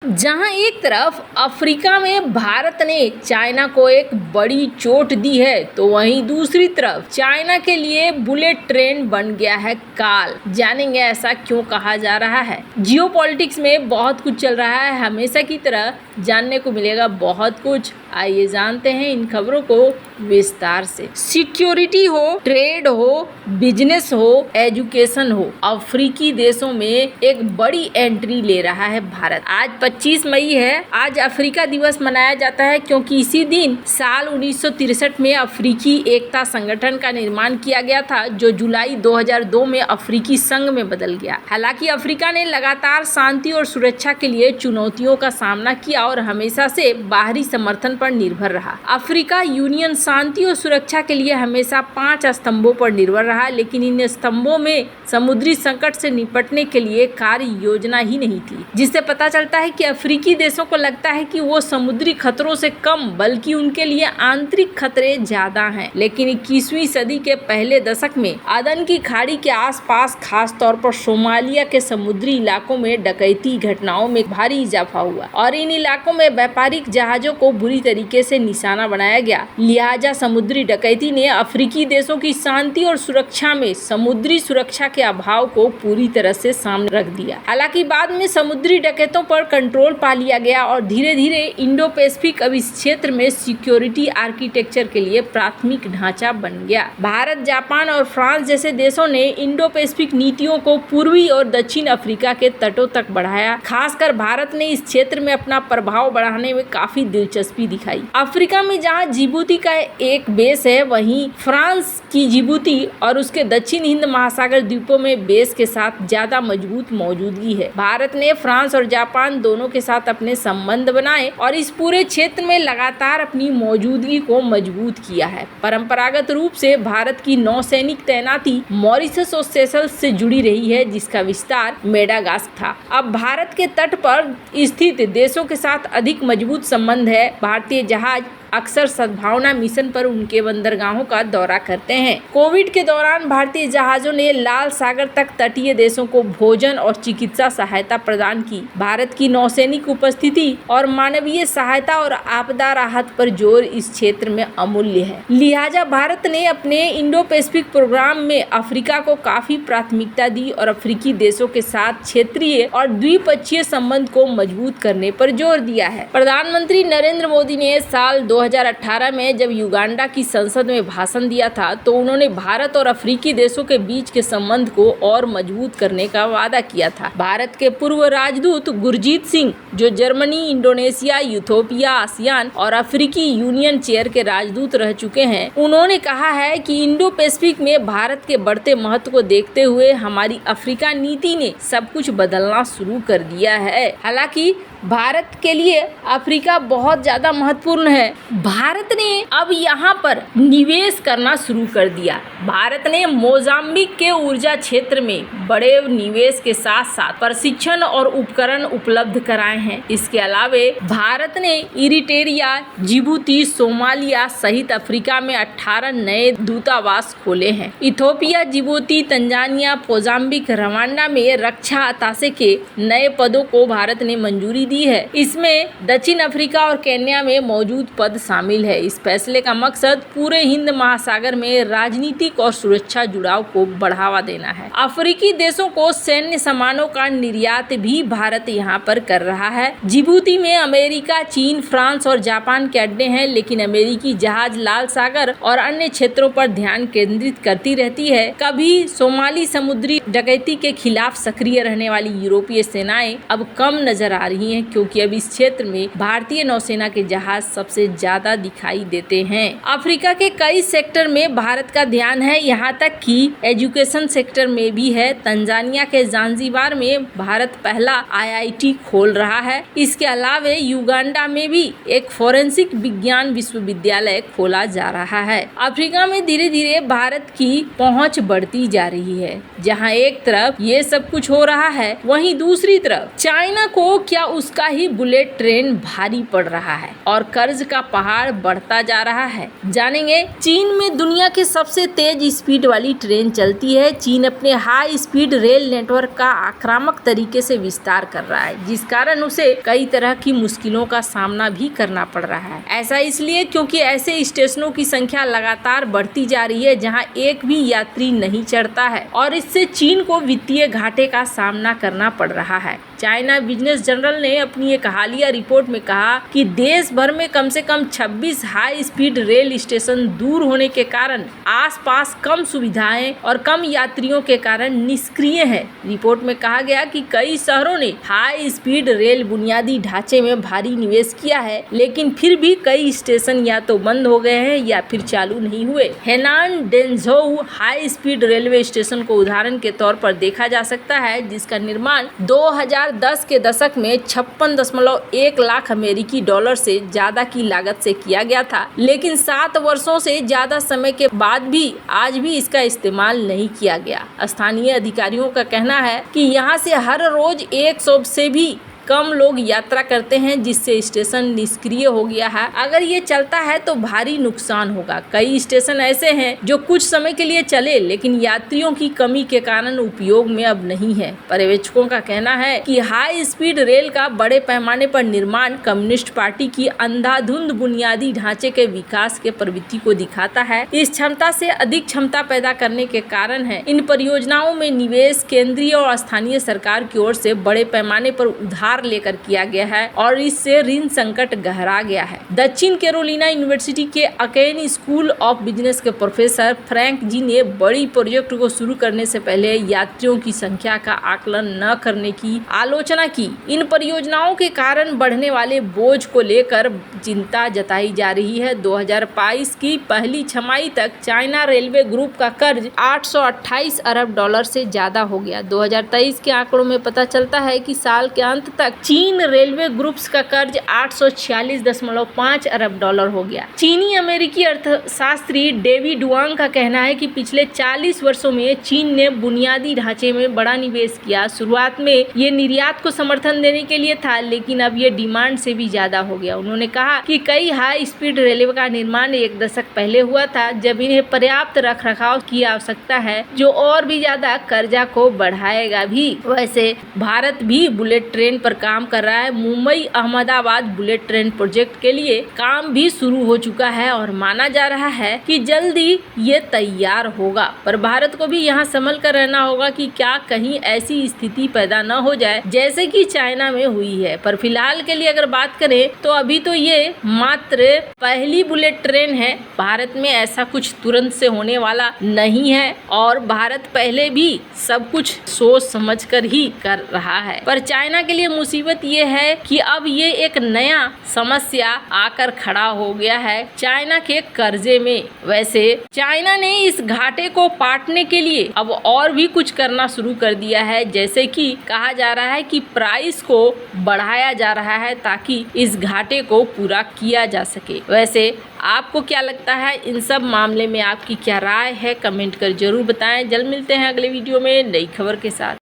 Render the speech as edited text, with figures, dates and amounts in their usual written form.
जहां एक तरफ अफ्रीका में भारत ने चाइना को एक बड़ी चोट दी है, तो वहीं दूसरी तरफ चाइना के लिए बुलेट ट्रेन बन गया है काल। जानेंगे ऐसा क्यों कहा जा रहा है। जियोपॉलिटिक्स में बहुत कुछ चल रहा है, हमेशा की तरह जानने को मिलेगा बहुत कुछ। आइए जानते हैं इन खबरों को विस्तार से। सिक्योरिटी हो, ट्रेड हो, बिजनेस हो, एजुकेशन हो, अफ्रीकी देशों में एक बड़ी एंट्री ले रहा है भारत। आज 25 मई है। आज अफ्रीका दिवस मनाया जाता है क्योंकि इसी दिन साल 1963 में अफ्रीकी एकता संगठन का निर्माण किया गया था, जो जुलाई 2002 में अफ्रीकी संघ में बदल गया। हालांकि अफ्रीका ने लगातार शांति और सुरक्षा के लिए चुनौतियों का सामना किया और हमेशा से बाहरी समर्थन पर निर्भर रहा। अफ्रीका यूनियन शांति और सुरक्षा के लिए हमेशा 5 स्तंभों पर निर्भर रहा, लेकिन इन स्तंभों में समुद्री संकट से निपटने के लिए कार्य योजना ही नहीं थी, जिससे पता चलता है कि अफ्रीकी देशों को लगता है कि वो समुद्री खतरों से कम बल्कि उनके लिए आंतरिक खतरे ज्यादा हैं। लेकिन 21वीं सदी के पहले दशक में अदन की खाड़ी के आसपास, खास तौर पर सोमालिया के समुद्री इलाकों में डकैती घटनाओं में भारी इजाफा हुआ और इन इलाकों में व्यापारिक जहाजों को बुरी तरीके से निशाना बनाया गया। लिहाजा समुद्री डकैती ने अफ्रीकी देशों की शांति और सुरक्षा में समुद्री सुरक्षा के अभाव को पूरी तरह से सामने रख दिया। हालांकि बाद में समुद्री डकैतों पर कंट्रोल पा लिया गया और धीरे धीरे इंडो पैसिफिक अब इस क्षेत्र में सिक्योरिटी आर्किटेक्चर के लिए प्राथमिक ढांचा बन गया। भारत, जापान और फ्रांस जैसे देशों ने इंडो पैसिफिक नीतियों को पूर्वी और दक्षिण अफ्रीका के तटों तक बढ़ाया। खासकर भारत ने इस क्षेत्र में अपना प्रभाव बढ़ाने में काफी दिलचस्पी दिखाई। अफ्रीका में जहां जिबूती का एक बेस है, वहीं फ्रांस की जिबूती और उसके दक्षिण हिंद महासागर द्वीपों में बेस के साथ ज्यादा मजबूत मौजूदगी है। भारत ने फ्रांस और जापान दोनों के साथ अपने संबंध बनाए और इस पूरे क्षेत्र में लगातार अपनी मौजूदगी को मजबूत किया है। परंपरागत रूप से भारत की नौसैनिक तैनाती मॉरिशस और सेशल्स से जुड़ी रही है, जिसका विस्तार मेडागास्कर था। अब भारत के तट पर स्थित देशों के साथ अधिक मजबूत संबंध है। भारतीय जहाज अक्सर सद्भावना मिशन पर उनके बंदरगाहों का दौरा करते हैं। कोविड के दौरान भारतीय जहाजों ने लाल सागर तक तटीय देशों को भोजन और चिकित्सा सहायता प्रदान की। भारत की नौसैनिक उपस्थिति और मानवीय सहायता और आपदा राहत पर जोर इस क्षेत्र में अमूल्य है। लिहाजा भारत ने अपने इंडो पैसिफिक प्रोग्राम में अफ्रीका को काफी प्राथमिकता दी और अफ्रीकी देशों के साथ क्षेत्रीय और द्विपक्षीय संबंध को मजबूत करने पर जोर दिया है। प्रधानमंत्री नरेंद्र मोदी ने साल 2018 में जब युगांडा की संसद में भाषण दिया था, तो उन्होंने भारत और अफ्रीकी देशों के बीच के संबंध को और मजबूत करने का वादा किया था। भारत के पूर्व राजदूत गुरजीत सिंह, जो जर्मनी, इंडोनेशिया, यूथोपिया, आसियान और अफ्रीकी यूनियन चेयर के राजदूत रह चुके हैं, उन्होंने कहा है कि इंडो पैसिफिक में भारत के बढ़ते महत्व को देखते हुए हमारी अफ्रीका नीति ने सब कुछ बदलना शुरू कर दिया है। हालांकि भारत के लिए अफ्रीका बहुत ज्यादा महत्वपूर्ण है। भारत ने अब यहाँ पर निवेश करना शुरू कर दिया। भारत ने मोजाम्बिक के ऊर्जा क्षेत्र में बड़े निवेश के साथ साथ प्रशिक्षण और उपकरण उपलब्ध कराए हैं। इसके अलावे भारत ने इरिट्रिया, जिबूती, सोमालिया सहित अफ्रीका में 18 नए दूतावास खोले हैं। Ethiopia, Djibouti, Tanzania, Mozambique, Rwanda में रक्षा अताशे के नए पदों को भारत ने मंजूरी दी है। इसमें दक्षिण अफ्रीका और केन्या में मौजूद पद शामिल है। इस फैसले का मकसद पूरे हिंद महासागर में राजनीतिक और सुरक्षा जुड़ाव को बढ़ावा देना है। अफ्रीकी देशों को सैन्य सामानों का निर्यात भी भारत यहाँ पर कर रहा है। जिबूती में अमेरिका, चीन, फ्रांस और जापान के अड्डे हैं, लेकिन अमेरिकी जहाज लाल सागर और अन्य क्षेत्रों पर ध्यान केंद्रित करती रहती है। कभी सोमाली समुद्री डकैती के खिलाफ सक्रिय रहने वाली यूरोपीय सेनाएं अब कम नजर आ रही हैं, क्योंकि अब इस क्षेत्र में भारतीय नौसेना के जहाज सबसे ज्यादा दिखाई देते हैं। अफ्रीका के कई सेक्टर में भारत का ध्यान है, यहाँ तक कि एजुकेशन सेक्टर में भी है। तंजानिया के जांजिबार में भारत पहला IIT खोल रहा है। इसके अलावे युगांडा में भी एक फोरेंसिक विज्ञान विश्वविद्यालय खोला जा रहा है। अफ्रीका में धीरे धीरे भारत की पहुंच बढ़ती जा रही है। जहां एक तरफ ये सब कुछ हो रहा है, वहीं दूसरी तरफ चाइना को क्या उसका ही बुलेट ट्रेन भारी पड़ रहा है और कर्ज का पहाड़ बढ़ता जा रहा है। जानेंगे, चीन में दुनिया के सबसे तेज स्पीड वाली ट्रेन चलती है। चीन अपने हाई स्पीड रेल नेटवर्क का आक्रामक तरीके से विस्तार कर रहा है, जिस कारण उसे कई तरह की मुश्किलों का सामना भी करना पड़ रहा है। ऐसा इसलिए क्योंकि ऐसे स्टेशनों की संख्या लगातार बढ़ती जा रही है जहां एक भी यात्री नहीं चढ़ता है और इससे चीन को वित्तीय घाटे का सामना करना पड़ रहा है। चाइना बिजनेस जर्नल ने अपनी एक हालिया रिपोर्ट में कहा कि देश भर में कम से कम 26 हाई स्पीड रेल स्टेशन दूर होने के कारण आसपास कम सुविधाएं और कम यात्रियों के कारण निष्क्रिय है। रिपोर्ट में कहा गया कि कई शहरों ने हाई स्पीड रेल बुनियादी ढांचे में भारी निवेश किया है, लेकिन फिर भी कई स्टेशन या तो बंद हो गए हैं या फिर चालू नहीं हुए। Henan Zhengzhou high speed railway station को उदाहरण के तौर पर देखा जा सकता है, जिसका निर्माण 2010 के दशक में 56.1 लाख अमेरिकी डॉलर से ज्यादा की लागत से किया गया था, लेकिन 7 वर्षों से ज्यादा समय के बाद भी आज भी इसका इस्तेमाल नहीं किया गया। स्थानीय अधिकारियों का कहना है कि यहाँ से हर रोज 100 से भी कम लोग यात्रा करते हैं, जिससे स्टेशन निष्क्रिय हो गया है। अगर ये चलता है तो भारी नुकसान होगा। कई स्टेशन ऐसे हैं जो कुछ समय के लिए चले, लेकिन यात्रियों की कमी के कारण उपयोग में अब नहीं है। पर्यवेक्षकों का कहना है कि हाई स्पीड रेल का बड़े पैमाने पर निर्माण कम्युनिस्ट पार्टी की अंधाधुंध बुनियादी ढांचे के विकास के प्रवृत्ति को दिखाता है। इस क्षमता से अधिक क्षमता पैदा करने के कारण है। इन परियोजनाओं में निवेश केंद्रीय और स्थानीय सरकार की ओर से बड़े पैमाने पर उधार लेकर किया गया है और इससे ऋण संकट गहरा गया है। दक्षिण कैरोलिना यूनिवर्सिटी के अकेन स्कूल ऑफ बिजनेस के प्रोफेसर फ्रैंक जी ने बड़ी प्रोजेक्ट को शुरू करने से पहले यात्रियों की संख्या का आकलन न करने की आलोचना की। इन परियोजनाओं के कारण बढ़ने वाले बोझ को लेकर चिंता जताई जा रही है। 2022 की पहली छमाही तक चाइना रेलवे ग्रुप का कर्ज 828 अरब डॉलर से ज्यादा हो गया। 2023 के आंकड़ों में पता चलता है कि साल के अंत तक चीन रेलवे ग्रुप्स का कर्ज 846.5 अरब डॉलर हो गया। चीनी अमेरिकी अर्थशास्त्री डेविड वांग का कहना है कि पिछले 40 वर्षों में चीन ने बुनियादी ढांचे में बड़ा निवेश किया। शुरुआत में ये निर्यात को समर्थन देने के लिए था, लेकिन अब ये डिमांड से भी ज्यादा हो गया। उन्होंने कहा कि कई हाई स्पीड रेलवे का निर्माण 1 दशक पहले हुआ था, जब इन्हें पर्याप्त रख रखाव की आवश्यकता है, जो और भी ज्यादा कर्जा को बढ़ाएगा भी। वैसे भारत भी बुलेट ट्रेन पर काम कर रहा है। Mumbai Ahmedabad bullet train project के लिए काम भी शुरू हो चुका है और माना जा रहा है कि जल्दी ये तैयार होगा। पर भारत को भी यहाँ संभल कर रहना होगा कि क्या कहीं ऐसी स्थिति पैदा न हो जाए जैसे कि चाइना में हुई है। पर फिलहाल के लिए अगर बात करें तो अभी तो ये मात्र पहली बुलेट ट्रेन है। भारत में ऐसा कुछ तुरंत से होने वाला नहीं है और भारत पहले भी सब कुछ सोच समझ कर ही कर रहा है। पर चाइना के लिए मुसीबत ये है कि अब ये एक नया समस्या आकर खड़ा हो गया है चाइना के कर्जे में। वैसे चाइना ने इस घाटे को पाटने के लिए अब और भी कुछ करना शुरू कर दिया है, जैसे कि कहा जा रहा है कि प्राइस को बढ़ाया जा रहा है ताकि इस घाटे को पूरा किया जा सके। वैसे आपको क्या लगता है इन सब मामले में, आपकी क्या राय है, कमेंट कर जरूर बताएं। जल्द मिलते हैं अगले वीडियो में नई खबर के साथ।